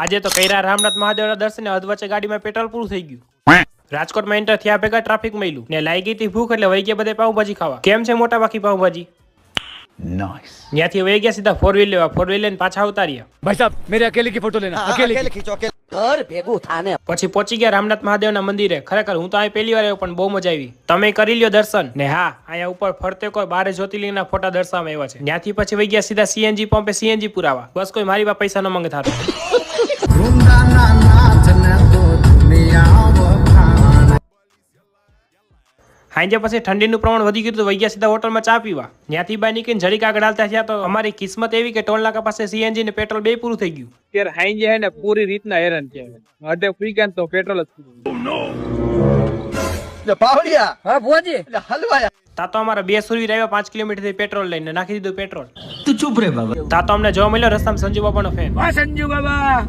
આજે તો કૈરા રામનાથ મહાદેવના દર્શને અધવચ્ચે ગાડીમાં પેટ્રોલ પૂરું થઈ ગયું. રાજકોટમાં એન્ટર થયા ભેગા ટ્રાફિક મળ્યું ને લાગી હતી ભૂખ એટલે વહી ગયા બધે પાઉંભાજી ખાવા. કેમ છે મોટા બાકી પાઉંભાજી? ત્યાંથી વહી ગયા સીધા 4 વ્હીલ લેવા. 4 વ્હીલ લઈને પાછા ઉતાર્યા. भाई साहब मेरे अकेले की फोटो लेना अकेले खींचो घर भेगू थाने પછી પહોંચી ગયા રામનાથ મહાદેવના મંદિરે. ખરેખર હું તો અહીં પહેલી વાર આવ્યો પણ બહુ મજા આવી. તમે કરી લ્યો દર્શન ને હા અહીંયા ઉપર ફરતે કોઈ 12 જ્યોતિર્લિંગના ફોટા દર્શાવવામાં આવ્યા છે. ત્યાંથી પછી વહી ગયા સીધા સીએનજી પંપે સીએનજી પુરાવા. બસ કોઈ મારી પાસે પૈસા ન માંગતા હતા. હાંજે પછી ઠંડીનું પ્રમાણ વધી ગયું તો વહી ગયા સીધા હોટલમાં ચા પીવા. ત્યાંથી બહાર નીકળીને જરીક આગળ હાલતા થયા તો અમારી કિસ્મત એવી કે ટોલ નાકા પાસે સીએનજી ને પેટ્રોલ બે પૂરું થઈ ગયું. ત્યારે હાઈ જે હે ને પૂરી રીતના હેરાન થયા. અડધે ફ્રીકેન તો પેટ્રોલ જ पावड़िया हाँ बुआ जी हलवाया તા તો અમારા 2 સુરવીર આવ્યા 5 કિલોમીટર થી પેટ્રોલ લઈને નાખી દીધું પેટ્રોલ. तू चुप रे बाबा તા તો અમને જોવા મળ્યો રસ્તામાં સંજુ બાબાનો ફેન. સંજુ બાબા